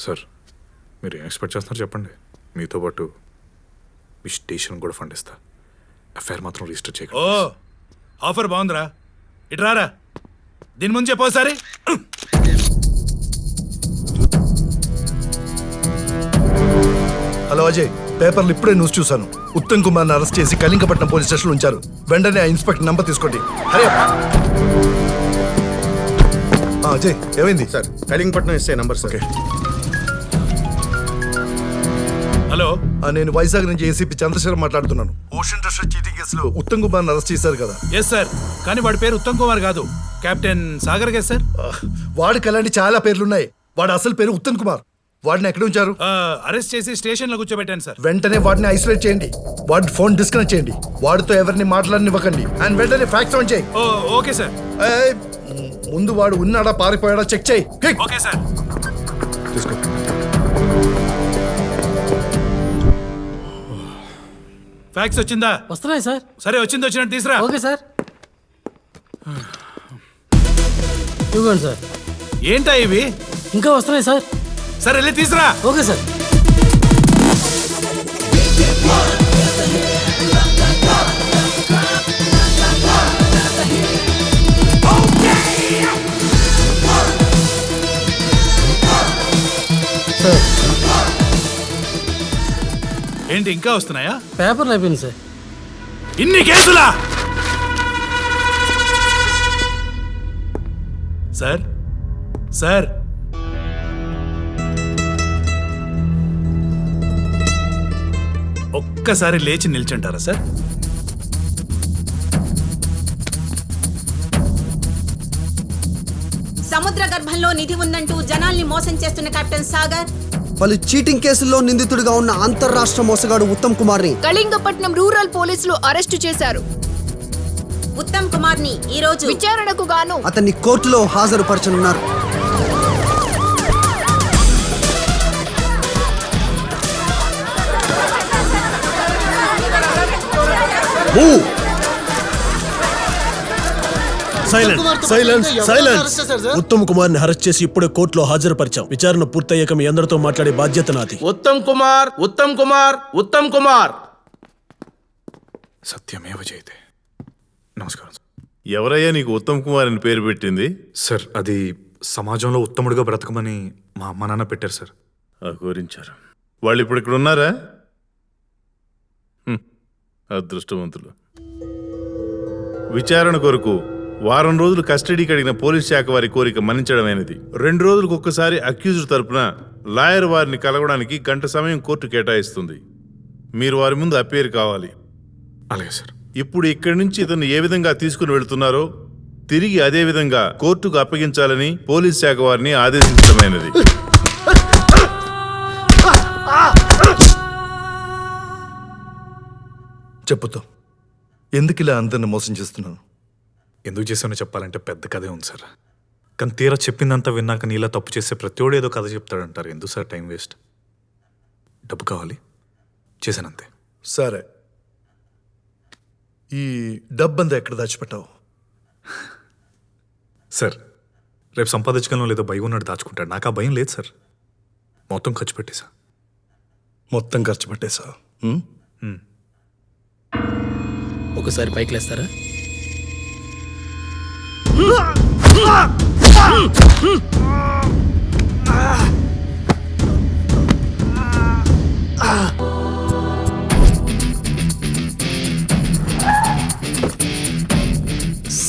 Sir మీరు ఏం expect చేస్తున్నారు చెప్పండి. మీతో పాటు మీ స్టేషన్ కూడా ఫండ్ ఇస్తా. ఎఫ్ఐఆర్ మాత్రం రిజిస్టర్ చేయకండి. ఓ ఆఫర్ బాగుందిరా. ఇటు రారా. దీని ముందు చెప్పోసారి. హలో అజయ్, పేపర్లు ఇప్పుడే న్యూస్ చూశాను. ఉత్తమ్ కుమార్ని అరెస్ట్ చేసి కళింగపట్నం పోలీస్ స్టేషన్ ఉంచారు. వెంటనే ఆ ఇన్స్పెక్టర్ నంబర్ తీసుకోండి. హరే అజయ్, ఏమైంది? Sir Kalingapatnam SI number sir. Hello, నేను వైజాగ్ నుంచి ఏసీపీ చంద్రశేఖర్ మాట్లాడుతున్నాను. ఓషన్ ట్రస్ట్ చీటింగ్ కేసులో ఉత్తమ్ కుమార్ని అరెస్ట్ చేశారు కదా? Yes sir. కానీ వాడి పేరు ఉత్తమ్ కుమార్ కాదు, కెప్టెన్ సాగర్ కదా సార్. వాడికి అలాంటి చాలా పేర్లున్నాయి. వాడి అసలు పేరు ఉత్తమ్ కుమార్. వాడిని ఎక్కడ ఉంచారు? అరెస్ట్ చేసి స్టేషన్ లో కూర్చోబెట్టాను సార్. వెంటనే వాడిని ఐసోలేట్ చేయండి. వాడి ఫోన్ డిస్కనెక్ట్ చేయండి. వాడితో ఎవరిని మాట్లాడనివ్వకండి. అండ్ వెంటనే ఫ్యాక్స్ ఆన్ చేయి. Okay sir. ముందు వాడు ఉన్నాడా పారిపోయాడా చెక్ చేయి. Okay sir. తీసుకో. ఫ్యాక్స్ వచ్చిందా? వస్తున్నాయి సార్. సరే, వచ్చినట్టు తీసురా. Okay sir. ఇవ్వండి సార్. ఏంటా ఇవి? ఇంకా వస్తున్నాయి సార్. సరే, వెళ్ళి తీసురా. Okay sir. సార్, ఏంటి ఇంకా వస్తున్నాయా? పేపర్లు అయిపోయింది సార్. ఇన్ని కేసులా? సార్ సార్ ఒక్కసారి లేచి నిల్చుంటారా సార్? సముద్ర గర్భంలో నిధి ఉందంటూ జనాల్ని మోసం చేస్తున్న కెప్టెన్ సాగర్, పలు చీటింగ్ కేసుల్లో నిందితుడిగా ఉన్న అంతర్రాష్ట్ర మోసగాడు ఉత్తమ్ కుమార్ ని కళింగపట్నం రూరల్ పోలీసులు అరెస్టు చేశారు. ఉత్తమ్ కుమార్ ని ఈ రోజు విచారణకు గాను అతన్ని కోర్టులో హాజరుపరచనున్నారు. ఉత్తమ్ కుమార్ ని అరెస్ట్ చేసి ఇప్పుడే కోర్టులో హాజరుపరిచాం. విచారణ పూర్తయ్యాక మీ అందరితో మాట్లాడే బాధ్యత నాది. ఉత్తమ్ కుమార్, ఉత్తమ్ కుమార్, ఉత్తమ్ కుమార్. సత్యమేవ జయతే. నమస్కారం సార్. ఎవరయ్యా నీకు ఉత్తమ్ కుమార్ అని పేరు పెట్టింది? సార్, అది సమాజంలో ఉత్తముడిగా బ్రతకమని మా అమ్మ నాన్న పెట్టారు సార్. కోరించారు. వాళ్ళు ఇప్పుడు ఇక్కడ ఉన్నారా? అదృష్టవంతులు. విచారణ కొరకు వారం రోజులు కస్టడీకి అడిగిన పోలీస్ శాఖ వారి కోరిక మన్నించడమైనది. 2 రోజులకు ఒక్కసారి అక్యూజ్డ్ తరపున లాయర్ వారిని కలవడానికి గంట సమయం కోర్టు కేటాయిస్తుంది. మీరు వారి ముందు అపేర్ కావాలి. అలాగే సార్. ఇప్పుడు ఇక్కడి నుంచి ఇతను ఏ విధంగా తీసుకుని వెళ్తున్నారో తిరిగి అదే విధంగా కోర్టుకు అప్పగించాలని పోలీస్ శాఖ వారిని ఆదేశించడమైనది. చెప్పుతో ఎందుకు ఇలా అందరిని మోసం చేస్తున్నాను? ఎందుకు చేసానో చెప్పాలంటే పెద్ద కథే ఉంది సార్. కానీ తీరా చెప్పిందంతా విన్నాక నీలా తప్పు చేస్తే ప్రతివాడు ఏదో కథ చెప్తాడంటారు. ఎందుకు సార్ టైం వేస్ట్? డబ్బు కావాలి, చేశానంతే. సరే, ఈ డబ్బంతా ఎక్కడ దాచిపెట్టావు? సార్, రేపు సంపాదించగలను లేదో భయం ఉన్నాడు దాచుకుంటాడు. నాకు ఆ భయం లేదు సార్. మొత్తం ఖర్చు పెట్టేశా. మొత్తం ఖర్చు పెట్టేశా? ఒకసారి పైకి లేస్తారా?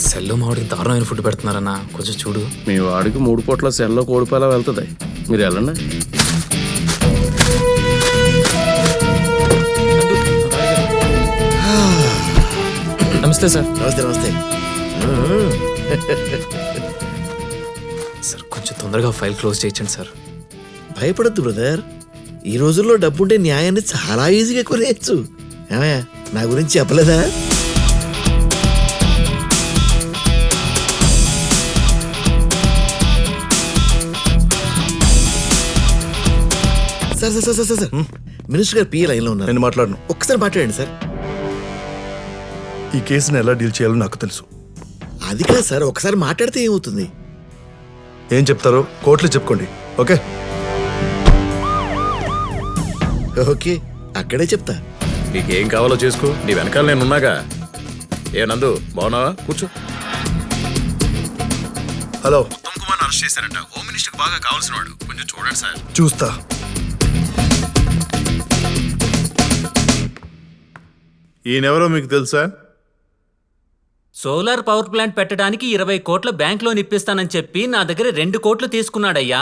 సెల్లో మామిడి దారుణమైన ఫుడ్ పెడుతున్నారన్న, కొంచెం చూడు. మీ వాడికి 3 పూట్ల సెల్లో కోడిపాల వెళ్తుంది. మీరు వెళ్ళండి. నమస్తే సార్. నమస్తే. నమస్తే సార్, కొంచెం తొందరగా ఫైల్ క్లోజ్ చేయించండి సార్. భయపడద్దు బ్రదర్. ఈ రోజుల్లో డబ్బుంటే న్యాయాన్ని చాలా ఈజీగా కొనేయచ్చు. ఏమయ్యా, నా గురించి చెప్పలేదా? Sir sir sir sir minister గారు పిఏ లైన్లో ఉన్నారు. నేను మాట్లాడను. ఒక్కసారి మాట్లాడండి సార్. ఈ కేసుని ఎలా డీల్ చేయాలో నాకు తెలుసు. అది కాదు సార్, ఒకసారి మాట్లాడితే ఏమవుతుంది? ఏం చెప్తారో కోర్టులో చెప్పుకోండి. ఓకే ఓకే, అక్కడే చెప్తా. నీకేం కావాలో చేసుకో, నీ వెనకాల నేను ఉన్నాగా. ఏ నందు, బాగున్నావా? కూర్చో. హలో, ఉత్తమ్ కుమార్ అరెస్ట్ చేశారంట. హోమ్ మినిస్టర్ బాగా కావాల్సిన వాడు, కొంచెం చూడండి సార్. చూస్తా. ఈయనెవరో మీకు తెలుసా? సోలార్ పవర్ ప్లాంట్ పెట్టడానికి 20 కోట్ల బ్యాంక్ లోన్ ఇప్పిస్తానని చెప్పి నా దగ్గర 2 కోట్లు తీసుకున్నాడయ్యా.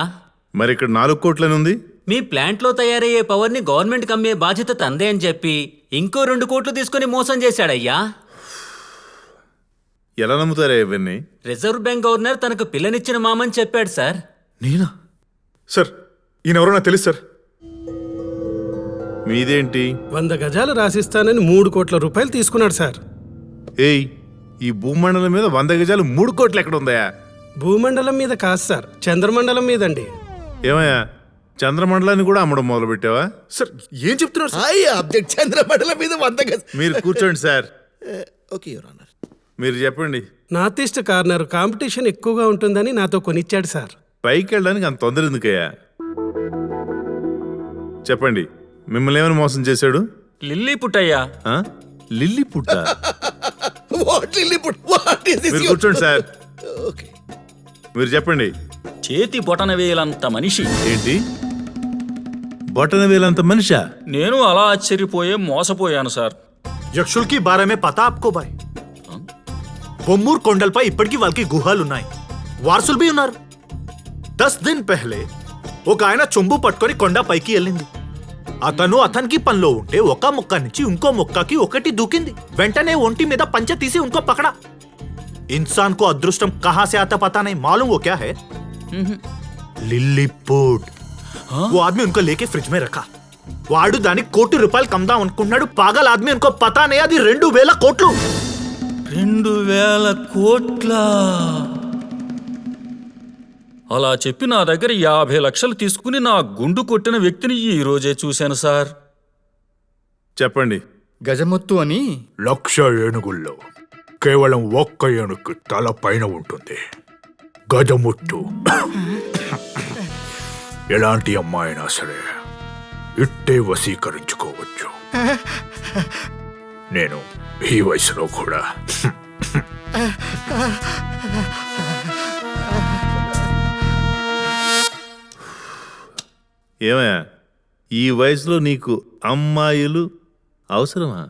మరి ఇక్కడ 4 కోట్లని ఉంది. మీ ప్లాంట్లో తయారయ్యే పవర్ని గవర్నమెంట్కి అమ్మే బాధ్యత తందే అని చెప్పి ఇంకో 2 కోట్లు తీసుకుని మోసం చేశాడయ్యా. ఎలా నమ్ముతారా ఇవన్నీ? రిజర్వ్ బ్యాంక్ గవర్నర్ తనకు పిల్లనిచ్చిన మామని చెప్పాడు సార్. నేనా? సార్ ఈయనెవరో నాకు తెలుసు సార్. మీదేంటి? 100 గజాలు రాసిస్తానని 3 కోట్ల రూపాయలు తీసుకున్నాడు సార్. ఏయ్, ఈ భూమండలం మీద 100 గజాలు 3 కోట్లు ఎక్కడ ఉందయా? భూమండలం మీద కాదు సార్, చంద్రమండలం మీదండి. ఏమయ్యా, చంద్రమండలాన్ని కూడా అమ్మడం మొదలు పెట్టావా? సార్ ఏం చెప్తున్నారు సార్? అబ్జెక్ట్, చంద్రమండలం మీద 100 గజాలు. మీరు కూర్చోండి సార్. Okay your honour. మీరు చెప్పండి. నార్త్ ఈస్ట్ కార్నర్ కాంపిటీషన్ ఎక్కువగా ఉంటుందని నాతో కొనిచ్చాడు సార్. పైకి వెళ్ళడానికి అంత తొందర ఎందుకయ్యా? చెప్పండి, మిమ్మల్ని ఏమైనా మోసం చేశాడు? లిల్లీ పుట్టయ్యా. ఆ? లిల్లీ పుట్ట? What really put? What is this? మీరు కూర్చోండి సార్. ఓకే, మీరు చెప్పండి. చేతి బొటన వేయలంత మనిషి. ఏంటి, బొటన వేలంత మనిషా? నేను అలా ఆశ్చర్యపోయే మోసపోయాను సార్. యక్షుల్ కి బారే మే పతా ఆప్కో బాయ్? బొమ్మూర్ కొండలపై ఇప్పటికీ వాళ్ళకి గుహాలున్నాయి, వారసులు బి ఉన్నారు. 10 దిన్ పెహలే ఒక ఆయన చొంబు పట్టుకొని కొండ పైకి వెళ్ళింది. అతనికి పనిలో ఉంటే ఒక మొక్క నుంచి ఇంకో మొక్కకి ఒకటి దూకింది. వెంటనే ఒంటి మీద పంచ తీసి ఇంకో పకడా. ఇన్సాన్ కో అదృష్టం కహా సే ఆతా పతా నహీ. మాలూమ్ వో క్యా హై? లిల్లీపుట్. वो आदमी उनको लेके फ्रिज में रखा. వాడు దానికి ₹1 కోటి కమ్దాం అనుకున్నాడు. పాగల్ ఆద్మీ ఉनको పతా నే అది 2000 కోట్లు. 2000 కోట్ల? అలా చెప్పి నా దగ్గర 50 లక్షలు తీసుకుని నా గుండు కొట్టిన వ్యక్తిని ఈ రోజే చూశాను సార్. చెప్పండి. గజముత్తు అని 1,00,000 ఏనుగుల్లో కేవలం ఒక్క ఏనుగు తల పైన ఉంటుంది. గజముట్టు. ఎలాంటి అమ్మాయినా సరే ఇట్టే వశీకరించుకోవచ్చు. నేను ఈ వయసులో కూడా. ఏమయ్యా, ఈ వయసులో నీకు అమ్మాయిలు అవసరమా?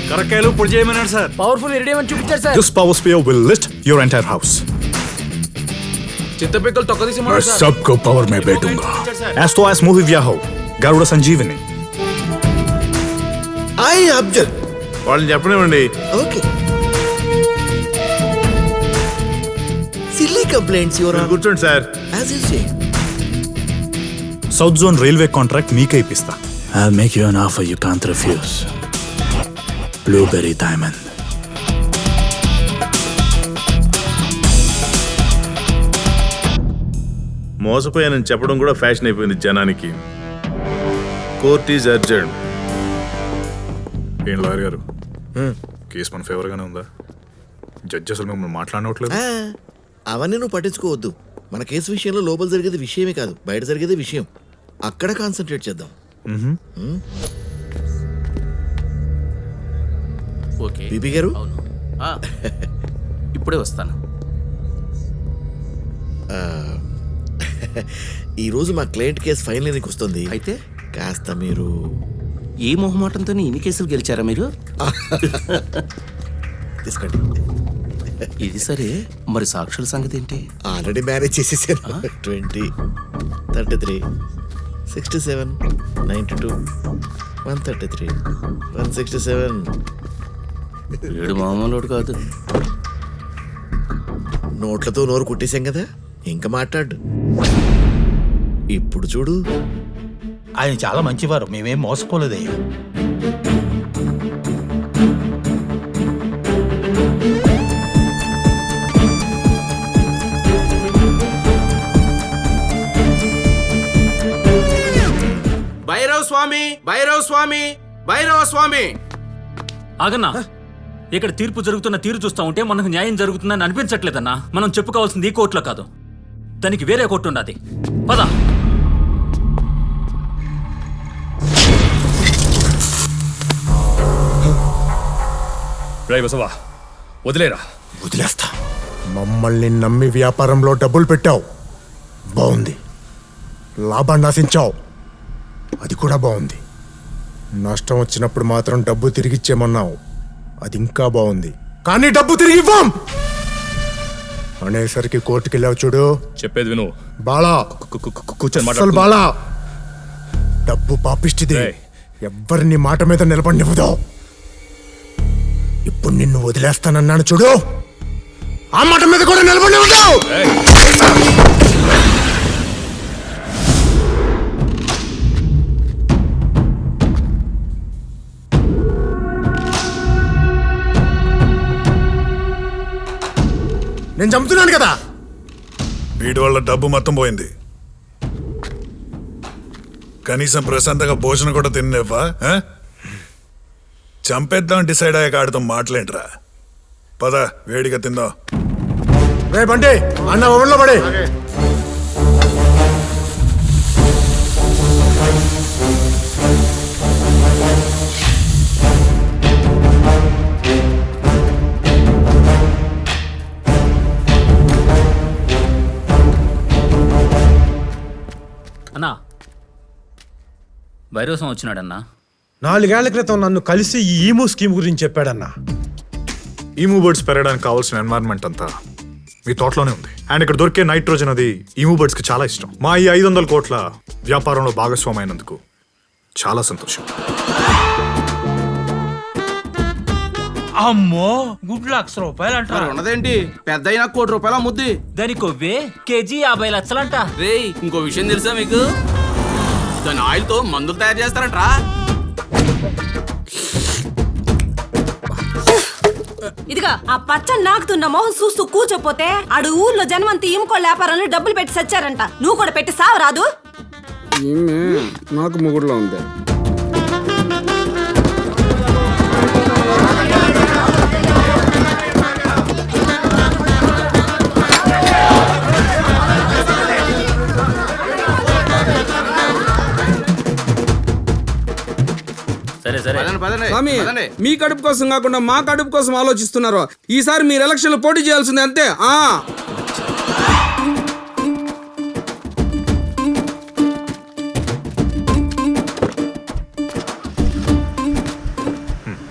కరకాయలు పొడి చేయమన్నాడు సార్. పవర్ఫుల్ ఇరిడియం చూపించారు sir. This power spear will lift your entire house. చింతపిక్కలు తొక్కదీసి मैं सबको पावर में बैठूंगा. As तो as मूवी व्या हो गरुड़ संजीवनी. I object. వాళ్ళని చెప్పనివ్వండి. Okay, silly complaints your honour. కూర్చోండి sir. As you say. South zone railway contract మీకే ఇప్పిస్తా. I'll make you an offer you can't refuse. Blueberry Diamond. మోసపోయానని చెప్పడం కూడా ఫ్యాషన్ అయిపోయింది జనానికి. Court is urgent. ఏం లాయర్ గారు, కేసు మన ఫేవర్ గానే ఉందా? జడ్జి అసలు మిమ్మల్ని మాట్లాడనట్లేదు. అవన్నీ నువ్వు పట్టించుకోవద్దు. మన కేసు విషయంలో లోపల జరిగేది విషయమే కాదు, బయట జరిగేది విషయం. అక్కడ కాన్సన్ట్రేట్ చేద్దాం. ఓకే బీబీ గారు, ఇప్పుడే వస్తాను. ఈరోజు మా క్లయింట్ కేసు ఫైనల్ నీకు వస్తుంది. అయితే కాస్త మీరు ఏ మొహమాటంతో ఇన్ని కేసులు గెలిచారా మీరు? తీసుకోండి. ఇది సరే, మరి సాక్షుల సంగతి ఏంటి? ఆల్రెడీ మ్యారేజ్ చేసేసాను. 20, 33, 67, 92, 133, 167. వీడు మామూలు కాదు. నోట్లతో నోరు కుట్టేశాం కదా, ఇంకా మాట్లాడు. ఇప్పుడు చూడు. ఆయన చాలా మంచివారు, మేమేం మోసపోలేదయ్యా. భైరవ స్వామి, భైరవ స్వామి, భైరవ స్వామి. ఆగన్నా, ఇక్కడ తీర్పు జరుగుతున్న తీరు చూస్తా ఉంటే మనకు న్యాయం జరుగుతుందని అనిపించట్లేదన్నా. మనం చెప్పుకోవాల్సింది ఈ కోర్టులో కాదు, దానికి వేరే కోర్టు ఉన్నది. పద. రేయ్ బసవా, వదిలేరా. వదిలేస్తా. మమ్మల్ని నమ్మి వ్యాపారంలో డబ్బులు పెట్టావు, బాగుంది. లాభాన్ని ఆశించావు, అది కూడా బాగుంది. నష్టం వచ్చినప్పుడు మాత్రం డబ్బు తిరిగిచ్చేమన్నావు, అది ఇంకా బాగుంది. కానీ డబ్బు తిరిగి ఇవ్వం అనేసరికి కోర్టుకి వెళ్ళావు చూడు. చెప్పేది విను. బాలా కూర్చొని అసలు మాట్లాడు. బాలా, డబ్బు పాపిష్టిది, ఎవ్వరిని మాట మీద నిలబడినివ్వదు. ఇప్పుడు నిన్ను వదిలేస్తానన్నాను చూడు, ఆ మాట మీద కూడా నిలబడినివ్వదు. నేను చంపుతున్నాను కదా. వీడి వల్ల డబ్బు మొత్తం పోయింది. కనీసం ప్రశాంతంగా భోజనం కూడా తిన్నేవా? చంపేద్దాం డిసైడ్ అయ్యాక ఆడుతాం, మాటలేంట్రా. పద, వేడిగా తిందాం. రే బండి, అన్న ఓవెన్లో పడే. అన్నా, భైరవసం వచ్చినాడన్నా. 4 ఏళ్ల క్రితం నన్ను కలిసి ఈ ఈమూ స్కీమ్ గురించి చెప్పాడన్నా. ఈమూ బర్డ్స్ పెరగడానికి కావాల్సిన ఎన్వైరన్మెంట్ అంతా మీ తోటలోనే ఉంది. అండ్ ఇక్కడ దొరికే నైట్రోజన్ అది ఈమూ బర్డ్స్ కి చాలా ఇష్టం. మా ఈ 500 కోట్ల వ్యాపారంలో భాగస్వామి అయినందుకు చాలా సంతోషం. అమ్మో, గుడ్ ₹1,00,000 అంట. ఉన్నదేంటి, పెద్ద అయినా ₹1,00,00,000 ముద్ది. దాని కొవ్వే కేజీ 50 లక్షలంట. రే, ఇంకో విషయం తెలుసా మీకు? దాని ఆయిల్ తో మందులు తయారు చేస్తారంట్రా. ఇదిగా ఆ పచ్చ నాకుతున్న మొహం చూస్తూ కూర్చోపోతే ఆడు ఊర్లో జనమంతా ఈముకోళ్ళ వ్యాపారంలో డబ్బులు పెట్టి సచ్చారంట. నువ్వు కూడా పెట్టి సావు రాదు. నాకు ముగుడులో ఉంది. సరే సరే, స్వామి, మీ కడుపు కోసం కాకుండా మా కడుపు కోసం ఆలోచిస్తున్నారు. ఈసారి మీరు ఎలక్షన్లు పోటీ చేయాల్సిందే, అంతే.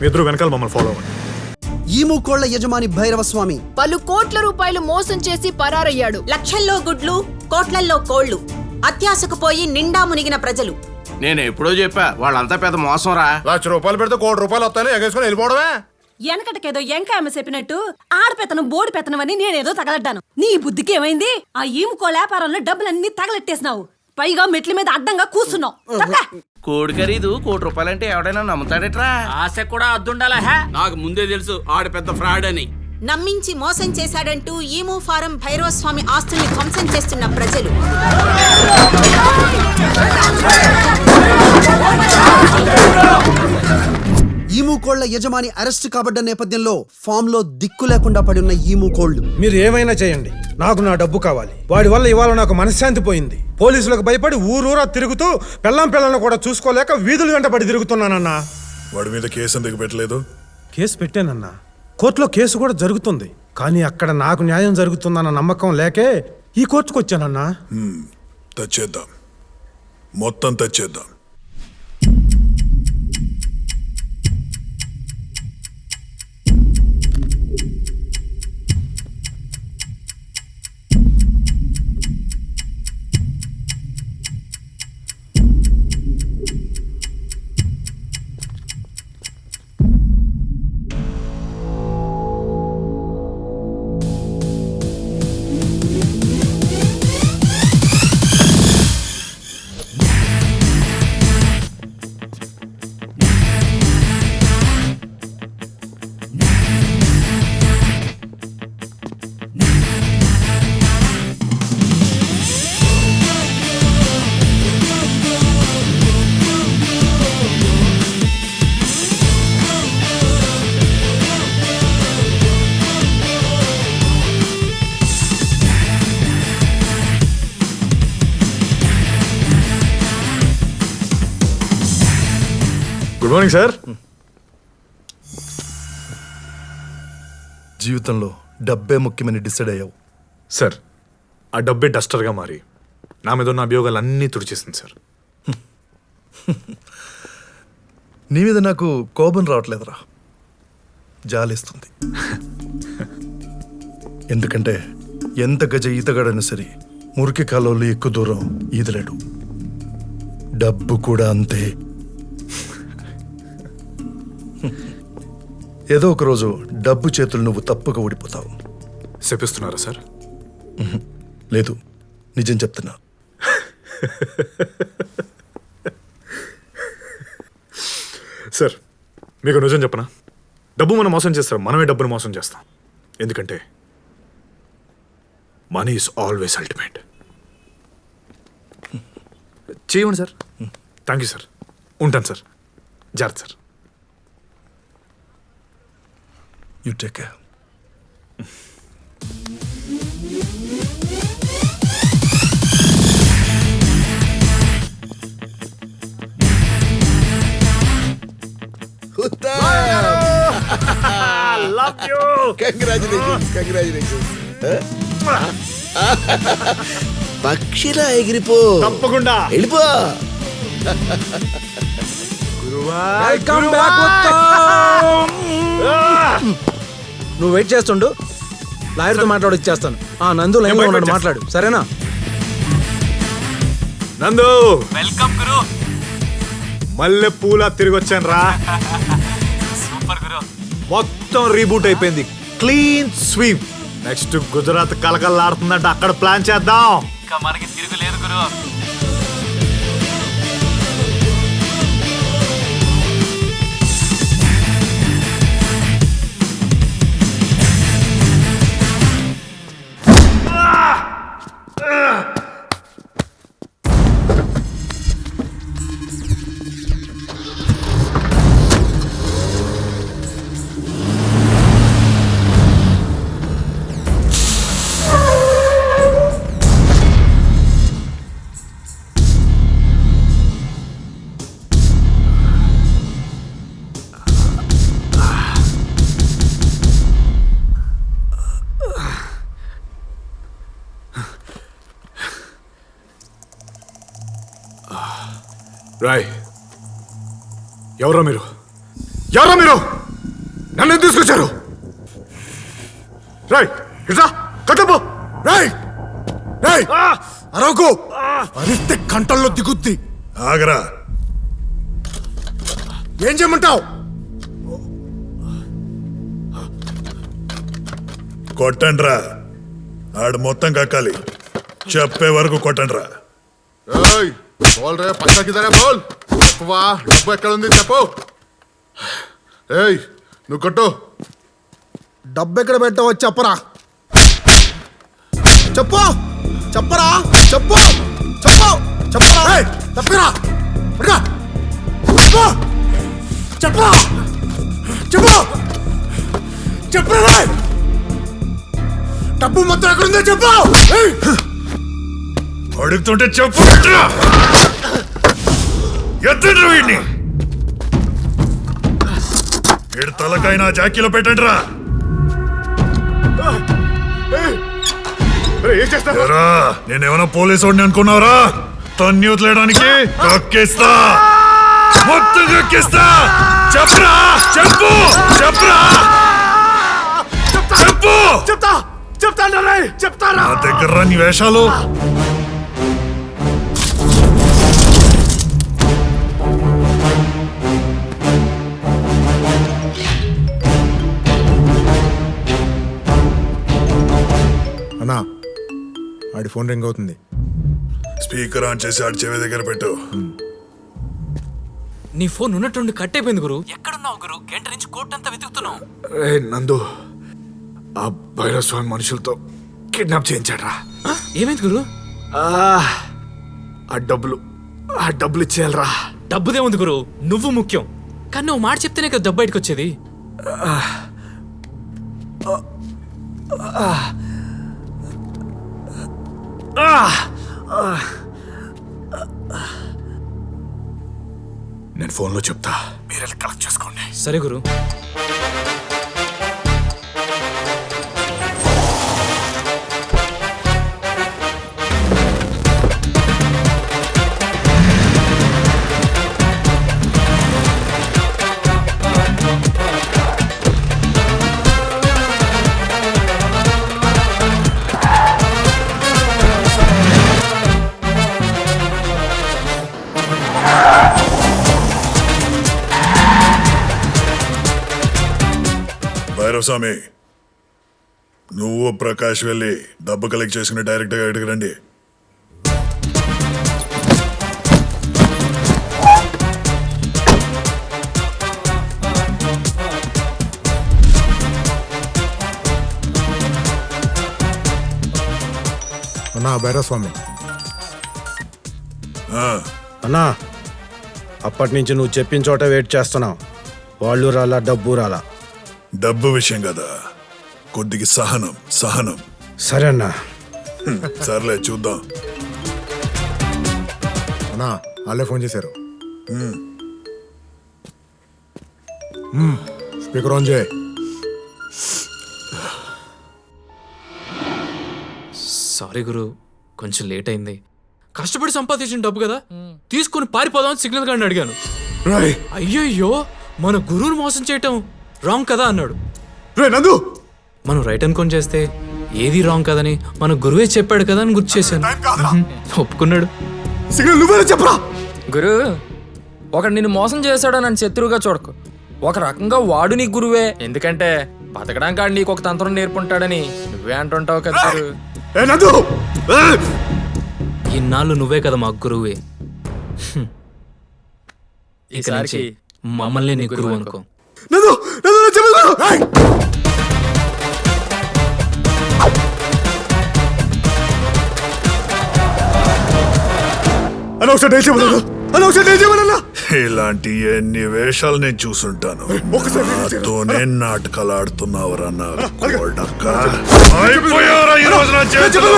ఇద్దరు వెనకాల మమ్మల్ని ఫాలో అవ్వండి. ఈము కోళ్ల యజమాని భైరవ స్వామి పలు కోట్ల రూపాయలు మోసం చేసి పరారయ్యాడు. లక్షల్లో గుడ్లు, కోట్లల్లో కోళ్లు, అత్యాశకు పోయి నిండా మునిగిన ప్రజలు. నేను ఎప్పుడో చెప్పా, వాళ్ళంతా పెద్ద మోసం రా. ₹1,00,000 పెడితే ₹1,00,00,000 వస్తాయని ఎగేసుకొని వెళ్ళిపోవడమే. వెనకటకేదో ఎంకాయమ్మ చెప్పినట్టు ఆడపెత్తనం బోడి పెత్తనమని నేనేదో తగలడ్డాను. నీ బుద్ధికి ఏమైంది? ఆ ఈముకో వ్యాపారంలో డబ్బులన్నీ తగలెట్టేసినావు. పైగా మెట్ల మీద అడ్డంగా కూర్చున్నావు. కోడి ఖరీదు ₹1,00,00,000 అంటే ఎవడైనా నమ్ముతాడేట్రా? ఆశ కూడా అద్దుండాలా. నాకు ముందే తెలుసు ఆడ పెద్ద ఫ్రాడ్ అని. నమ్మించి మోసం చేశాడంటూ ఈము ఫారం భైరవ స్వామి ఆస్తుల్ని ధ్వంసం చేస్తున్న ప్రజలు. ఈము కోళ్ల యజమాని అరెస్ట్ కాబడ్డ నేపథ్యంలో ఫామ్ లో దిక్కు లేకుండా పడి ఉన్న ఈము కోళ్లు. మీరు ఏమైనా చేయండి, నాకు నా డబ్బు కావాలి. వాడి వల్ల ఇవాళ నాకు మనశ్శాంతి పోయింది. పోలీసులకు భయపడి ఊరూరా తిరుగుతూ పిల్లను కూడా చూసుకోలేక వీధులు వెంట పడి తిరుగుతున్నానన్నా. వాడి మీద కేసు ఎందుకు పెట్టలేదు? కేసు పెట్టానన్నా, కోర్టులో కేసు కూడా జరుగుతుంది. కానీ అక్కడ నాకు న్యాయం జరుగుతుందన్న నమ్మకం లేకే ఈ కోర్టుకు వచ్చానన్నా. తెచ్చేద్దాం, మొత్తం తెచ్చేద్దాం. Good morning sir. జీవితంలో డబ్బే ముఖ్యమని డిసైడ్ అయ్యావు. సార్ ఆ డబ్బే డస్టర్గా మారి నా మీద ఉన్న అభియోగాలు అన్నీ తుడిచేసింది సార్. నీ మీద నాకు కోపం రావట్లేదురా, జాలిస్తుంది. ఎందుకంటే ఎంత గజ ఈతగాడైనా సరే మురికి కాలువలు ఎక్కువ దూరం ఈదలేడు. డబ్బు కూడా అంతే. ఏదో ఒక రోజు డబ్బు చేతులు నువ్వు తప్పుగా ఊడిపోతావు. శపిస్తున్నారా సార్? లేదు, నిజం చెప్తున్నా. సార్ మీకు నిజం చెప్పనా, డబ్బు మనం మోసం చేస్తాం, మనమే డబ్బును మోసం చేస్తాం. ఎందుకంటే మనీ ఈజ్ ఆల్వేస్ అల్టిమేట్. చేయండి సార్. Thank you sir. ఉంటాను సార్. జాగ్రత్త sir. You take care. Love you. Congratulations. పక్షిలా ఎగిరిపో. తప్పకుండా వెళ్ళిపో. నువ్వు వెయిట్ చేస్తుండు, లాయర్తో మాట్లాడి ఇచ్చేస్తాను. నందు లైన్ లో ఉన్నాడు, మాట్లాడు. సరేనా? నందు, వెల్కమ్ గురు. మల్లె పూల తిరిగి వచ్చాను రా. సూపర్ గురు. మొత్తం రీబూట్ అయిపోయింది. Clean sweep. నెక్స్ట్ గుజరాత్ కలకల్లాడుతుందంటే అక్కడ ప్లాన్ చేద్దాం. ఇంకా మనకి తిరుగులేదు గురు. రాయ్, ఎవరో మీరు? ఎవరో మీరు? నన్ను ఎందుకు తీసుకొచ్చారు? రాయ్ ఇట్లా కట్టబో. రాయ్ రాయ్ అరవకు, అరిస్తే కంటల్లో దిగుద్ది. ఆగరా, ఏం చేయమంటావు? కొట్టండ్రా, ఆడు మొత్తం కక్కాలి. చెప్పే వరకు కొట్టండ్రా. బోల్ రే, పక్కకి ధరే బోల్. చెప్పవా, డబ్బు ఎక్కడ ఉంది చెప్పు. ఏయ్ నువ్వు కొట్టు. డబ్బు ఎక్కడ పెట్టావో చెప్పరా. చెప్పు, చెప్పరా, చెప్పు, చెప్పు, చెప్పరా, తప్పరా, చెప్పు, చెప్పు, చెప్పు, చెప్పరా. డబ్బు మొత్తం ఎక్కడుందో చెప్పు. అడుగుతుంటే చెప్పు. ఎత్తండి వీడిని. ఏడు తలకైనా జాకీలో పెట్టండి రా. నేనేమన్నా పోలీసు వాడిని అనుకున్నావురా? తన్ని వదిలేయడానికి కక్కిస్తా, మొత్తం కక్కిస్తా. చెప్పరా, చెప్పు, చెప్పరా, చెప్పు. చెప్తాను నా దగ్గర నీ వేషాలు. అన్నా, ఆడి ఫోన్ రింగ్ అవుతుంది. స్పీకర్ ఆన్ చేసి ఆడి చెవి దగ్గర పెట్టు. నీ ఫోన్ ఉన్నట్టుండి కట్ అయిపోయింది గురు. ఎక్కడున్నావు గురు? గంట నుంచి కోర్టు అంతా వెతుకుతున్నావు. నందు, ఆ భైరస్వామి మనుషులతో కిడ్నాప్ చేయించాడ్రా. ఏమైంది గురు? ఆ డబ్బులు ఇచ్చేయాలరా. డబ్బుదే ఉంది గురు, నువ్వు ముఖ్యం. కానీ నువ్వు మాట చెప్తేనే కదా డబ్బు బయటకు వచ్చేది. నేను ఫోన్లో చెప్తా, మీరే కలెక్ట్ చేసుకోండి. సరే గురు. భైరవస్వామి, నువ్వు ప్రకాష్ వెళ్ళి డబ్బు కలెక్ట్ చేసుకుని డైరెక్ట్గా ఇక్కడికి రండి. అన్నా భైరవస్వామి. అన్నా, అప్పటి నుంచి నువ్వు చెప్పిన చోట వెయిట్ చేస్తున్నావు. వాళ్ళు రాలా, డబ్బు రాలా. డబ్బు విషయం కదా, కొద్దిగా సహనం సహనం. సరే అన్నా. సర్లే చూద్దాం. అన్నా వాళ్ళే ఫోన్ చేశారు. స్పీకర్ ఆన్ చేయి. సారీ గురు, కొంచెం లేట్ అయింది. కష్టపడి సంపాదించిన డబ్బు కదా, తీసుకొని పారిపోదామని సిగ్నల్ గారిని అడిగాను. అయ్యయ్యో, మన గురువుని మోసం చేయటం రాంగ్ కదా అన్నాడు. మనం రైట్ అనుకొని చేస్తే ఏది రాంగ్ కదని మన గురువే చెప్పాడు కదా అని గుర్తు చేశాను. ఒప్పుకున్నాడు. సిగ్నల్ నువ్వే చెప్పరా. గురు, ఒకడు నిన్ను మోసం చేశాడో నన్ను శత్రువుగా చూడకు. ఒక రకంగా వాడు నీ గురువే. ఎందుకంటే బతకడానికి వాడు నీకు ఒక తంత్రం నేర్పుంటాడని నువ్వే అంటుంటావు కదా గురు. ఇన్నాళ్ళు నువ్వే కదా మా గురువే. ఇక నుంచి మమ్మల్ని నీ గురువు అనుకో. ఇలాంటి ఎన్ని వేషాలు నేను చూసుంటాను. నాతోనే నాటకాలు ఆడుతున్నావురా నా కొడకా. అయిపోయావురా ఈ రోజు నా చేతిలో.